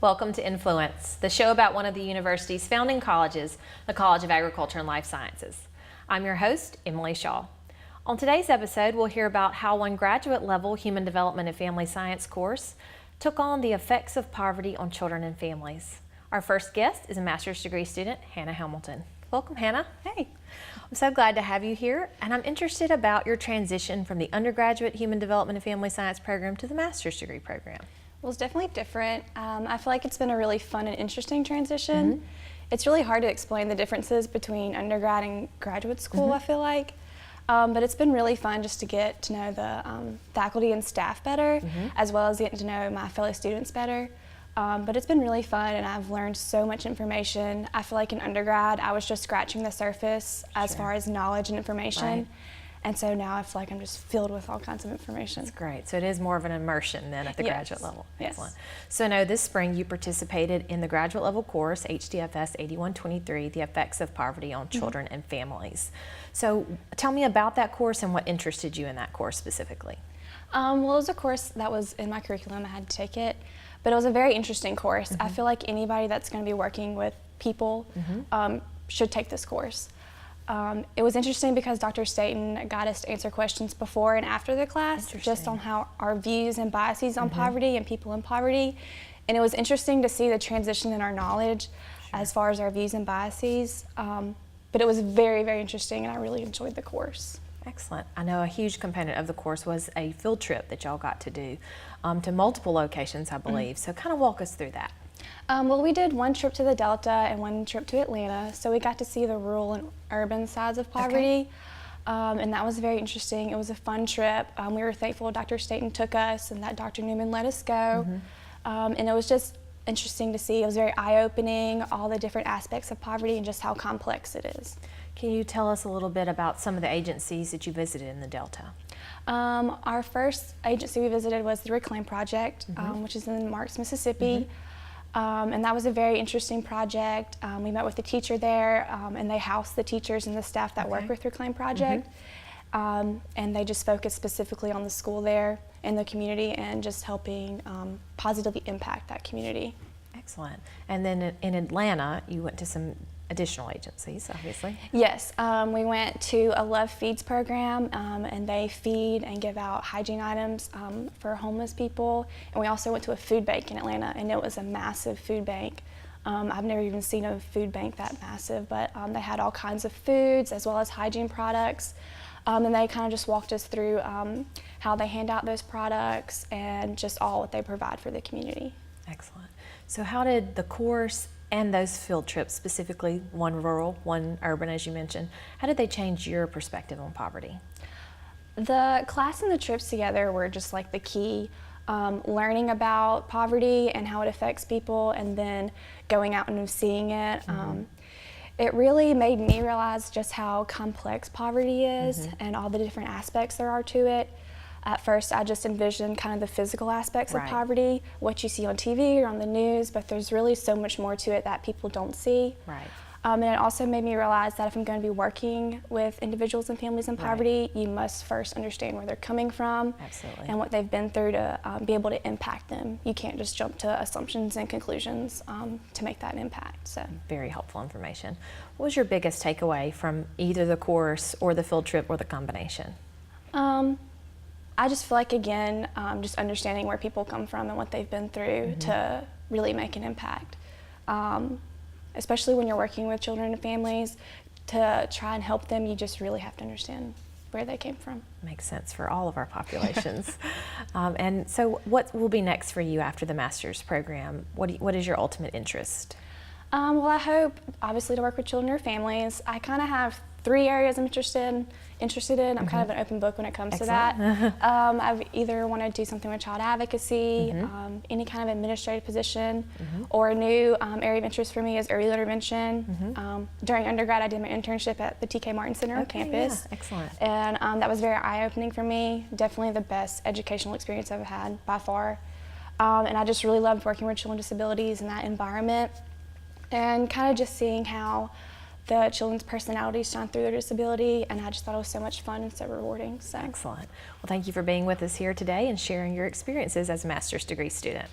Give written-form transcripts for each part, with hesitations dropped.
Welcome to Influence, the show about one of the university's founding colleges, the College of Agriculture and Life Sciences. I'm your host, Emily Shaw. On today's episode, we'll hear about how one graduate-level Human Development and Family Science course took on the effects of poverty on children and families. Our first guest is a master's degree student, Hannah Hamilton. Welcome, Hannah. Hey. I'm so glad to have you here, and I'm interested about your transition from the undergraduate Human Development and Family Science program to the master's degree program. Well, it's definitely different. I feel like it's been a really fun and interesting transition. It's really hard to explain the differences between undergrad and graduate school, I feel like. But it's been really fun just to get to know the faculty and staff better, as well as getting to know my fellow students better. But it's been really fun, and I've learned so much information. I feel like in undergrad, I was just scratching the surface as far as knowledge and information. Right. And so now I feel like I'm just filled with all kinds of information. That's great. So it is more of an immersion than at the graduate level. Yes. Excellent. So I know this spring you participated in the graduate level course, HDFS 8123, The Effects of Poverty on Children and Families. So tell me about that course and what interested you in that course specifically. Well, it was a course that was in my curriculum. I had to take it. But it was a very interesting course. I feel like anybody that's going to be working with people should take this course. It was interesting because Dr. Staten got us to answer questions before and after the class, just on how our views and biases on poverty and people in poverty. And it was interesting to see the transition in our knowledge as far as our views and biases. But it was very, very interesting, and I really enjoyed the course. Excellent. I know a huge component of the course was a field trip that y'all got to do to multiple locations, I believe. So kind of walk us through that. Well, we did one trip to the Delta and one trip to Atlanta, so we got to see the rural and urban sides of poverty, and that was very interesting. It was a fun trip. We were thankful Dr. Staten took us and that Dr. Newman let us go, and it was just interesting to see. It was very eye-opening, all the different aspects of poverty and just how complex it is. Can you tell us a little bit about some of the agencies that you visited in the Delta? Our first agency we visited was the Reclaim Project, which is in Marks, Mississippi. And that was a very interesting project. We met with the teacher there, and they house the teachers and the staff that work with Reclaim Project. And they just focus specifically on the school there and the community and just helping positively impact that community. Excellent. And then in Atlanta, you went to some additional agencies, obviously. Yes, we went to a Love Feeds program, and they feed and give out hygiene items for homeless people. And we also went to a food bank in Atlanta, and it was a massive food bank. I've never even seen a food bank that massive, but they had all kinds of foods as well as hygiene products. And they kind of just walked us through how they hand out those products and just all what they provide for the community. Excellent. So how did the course and those field trips, specifically one rural, one urban, as you mentioned, how did they change your perspective on poverty? The class and the trips together were just like the key. Learning about poverty and how it affects people, and then going out and seeing it. It really made me realize just how complex poverty is and all the different aspects there are to it. At first, I just envisioned kind of the physical aspects of poverty, what you see on TV or on the news, but there's really so much more to it that people don't see. Right. And it also made me realize that if I'm going to be working with individuals and families in poverty, you must first understand where they're coming from and what they've been through to be able to impact them. You can't just jump to assumptions and conclusions to make that impact. So very helpful information. What was your biggest takeaway from either the course or the field trip or the combination? I just feel like, again, just understanding where people come from and what they've been through to really make an impact. Especially when you're working with children and families, to try and help them, you just really have to understand where they came from. Makes sense for all of our populations. And so what will be next for you after the master's program? What is your ultimate interest? Well, I hope, obviously, to work with children or families. I kind of have 3 areas I'm interested in. I'm kind of an open book when it comes to that. I either want to do something with child advocacy, any kind of administrative position, or a new area of interest for me is early intervention. During undergrad, I did my internship at the TK Martin Center on campus. Yeah, excellent. And that was very eye-opening for me. Definitely the best educational experience I've had by far. And I just really loved working with children with disabilities in that environment, and kind of just seeing how the children's personalities shine through their disability, and I just thought it was so much fun and so rewarding. So. Excellent. Well, thank you for being with us here today and sharing your experiences as a master's degree student.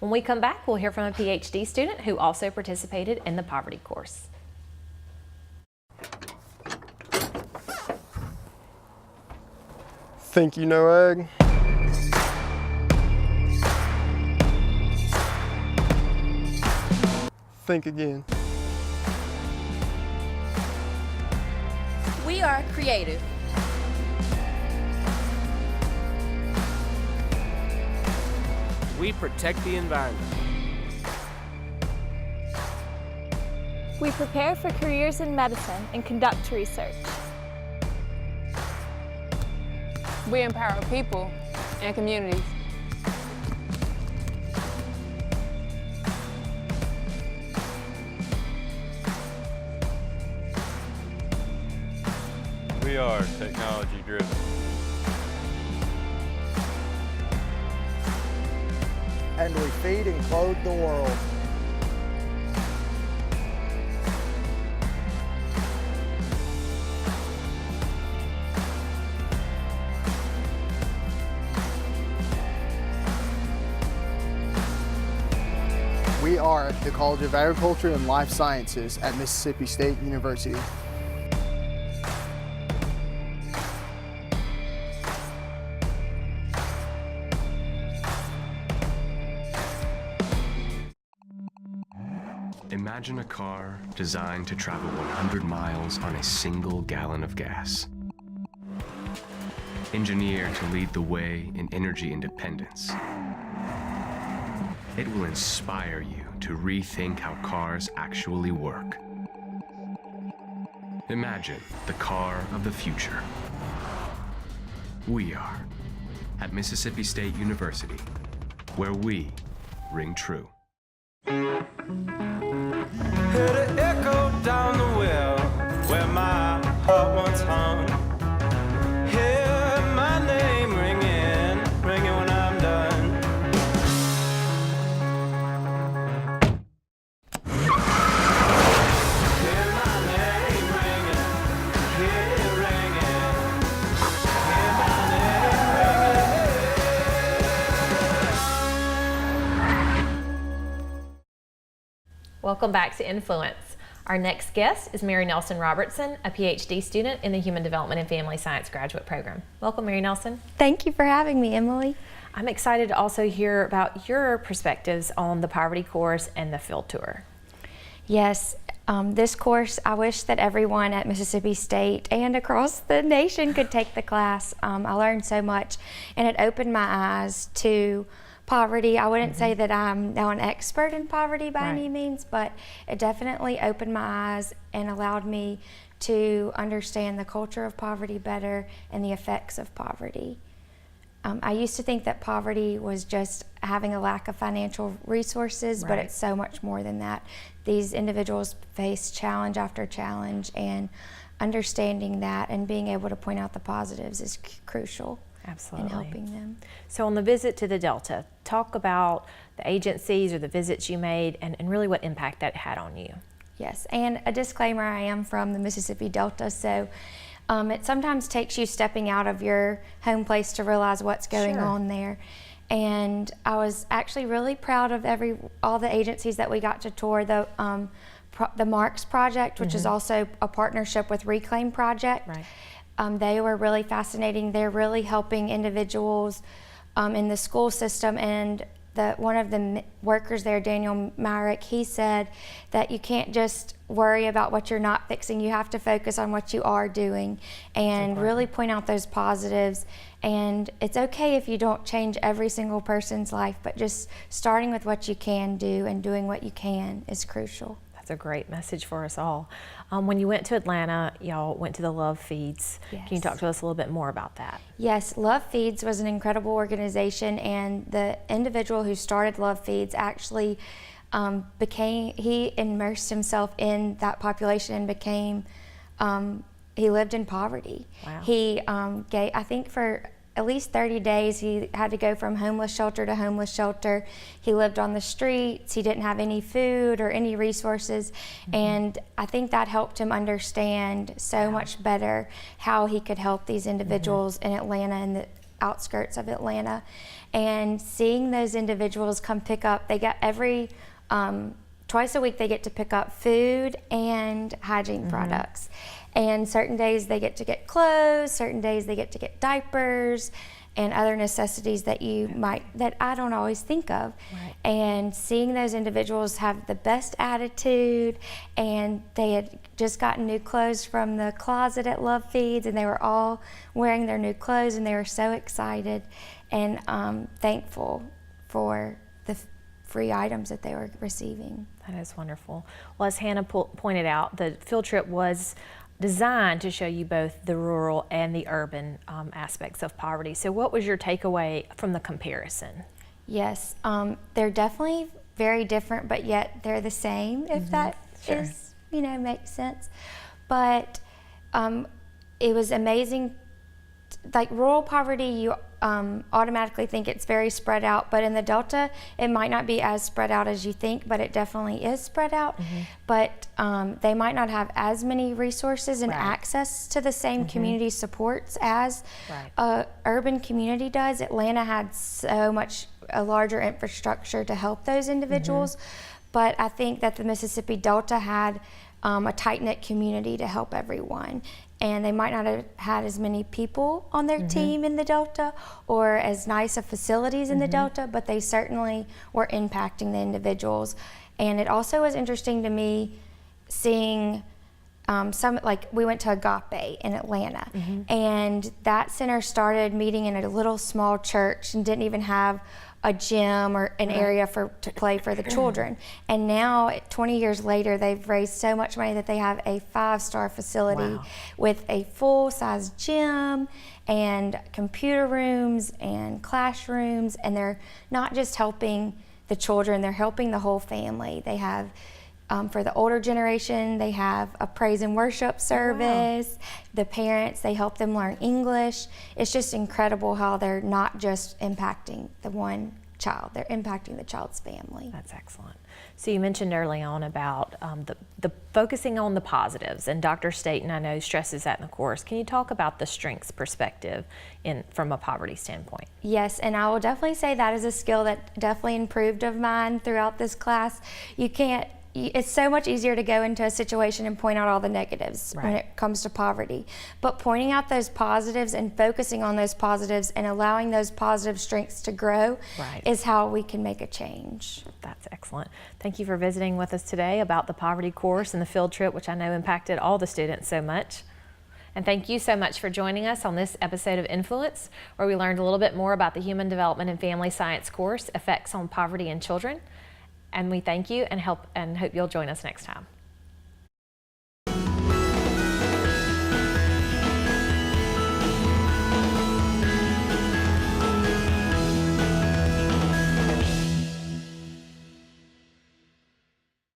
When we come back, we'll hear from a PhD student who also participated in the poverty course. Think you know egg? Think again. We are creative. We protect the environment. We prepare for careers in medicine and conduct research. We empower people and communities. We are technology driven. And we feed and clothe the world. We are at the College of Agriculture and Life Sciences at Mississippi State University. Imagine a car designed to travel 100 miles on a single gallon of gas. Engineered to lead the way in energy independence. It will inspire you to rethink how cars actually work. Imagine the car of the future. We are at Mississippi State University, where we ring true. Heard an echo down the well where my heart once hung. Hear my name ringing, ringing when I'm done. Hear my name ringing, hear it ringing. Hear my name ringing. Welcome back to Influence. Our next guest is Mary Nelson Robertson, a PhD student in the Human Development and Family Science graduate program. Welcome, Mary Nelson. Thank you for having me, Emily. I'm excited to also hear about your perspectives on the poverty course and the field tour. Yes, this course, I wish that everyone at Mississippi State and across the nation could take the class. I learned so much, and it opened my eyes to poverty. I wouldn't say that I'm now an expert in poverty by any means, but it definitely opened my eyes and allowed me to understand the culture of poverty better and the effects of poverty. I used to think that poverty was just having a lack of financial resources, but it's so much more than that. These individuals face challenge after challenge, and understanding that and being able to point out the positives is crucial. Absolutely. In helping them. So on the visit to the Delta, talk about the agencies or the visits you made and really what impact that had on you. Yes, and a disclaimer, I am from the Mississippi Delta, so it sometimes takes you stepping out of your home place to realize what's going on there. And I was actually really proud of all the agencies that we got to tour. The Marks Project, which is also a partnership with Reclaim Project. They were really fascinating. They're really helping individuals in the school system, and one of the workers there, Daniel Myrick, he said that you can't just worry about what you're not fixing. You have to focus on what you are doing and really point out those positives. And it's okay if you don't change every single person's life, but just starting with what you can do and doing what you can is crucial. That's a great message for us all. When you went to Atlanta, y'all went to the Love Feeds. Yes. Can you talk to us a little bit more about that? Yes, Love Feeds was an incredible organization, and the individual who started Love Feeds actually he immersed himself in that population and became, he lived in poverty. Wow. He I think for at least 30 days, he had to go from homeless shelter to homeless shelter. He lived on the streets. He didn't have any food or any resources. And I think that helped him understand so much better how he could help these individuals in Atlanta and outskirts of Atlanta, and seeing those individuals come pick up, they get twice a week they get to pick up food and hygiene products. And certain days they get to get clothes, certain days they get to get diapers and other necessities that I don't always think of. Right. And seeing those individuals have the best attitude, and they had just gotten new clothes from the closet at Love Feeds, and they were all wearing their new clothes, and they were so excited and thankful for the free items that they were receiving. That is wonderful. Well, as Hannah pointed out, the field trip was designed to show you both the rural and the urban aspects of poverty. So what was your takeaway from the comparison? Yes, they're definitely very different, but yet they're the same, if that is, makes sense. But it was amazing. Like rural poverty, you automatically think it's very spread out, but in the Delta, it might not be as spread out as you think, but it definitely is spread out. But they might not have as many resources and access to the same community supports as a urban community does. Atlanta had so much a larger infrastructure to help those individuals, but I think that the Mississippi Delta had a tight-knit community to help everyone. And they might not have had as many people on their team in the Delta or as nice of facilities in the Delta, but they certainly were impacting the individuals. And it also was interesting to me seeing we went to Agape in Atlanta, and that center started meeting in a little small church and didn't even have a gym or an area to play for the children. And now, 20 years later, they've raised so much money that they have a 5-star facility with a full-size gym and computer rooms and classrooms. And they're not just helping the children, they're helping the whole family. They have, for the older generation, they have a praise and worship service. The parents, they help them learn English. It's just incredible how they're not just impacting the one child, they're impacting the child's family. That's excellent. So you mentioned early on about the focusing on the positives, and Dr. Staten, I know, stresses that in the course. Can you talk about the strengths perspective from a poverty standpoint? Yes, and I will definitely say that is a skill that definitely improved of mine throughout this class. It's so much easier to go into a situation and point out all the negatives when it comes to poverty. But pointing out those positives and focusing on those positives and allowing those positive strengths to grow is how we can make a change. That's excellent. Thank you for visiting with us today about the poverty course and the field trip, which I know impacted all the students so much. And thank you so much for joining us on this episode of Influence, where we learned a little bit more about the Human Development and Family Science course, Effects on Poverty in Children. And we thank you and hope you'll join us next time.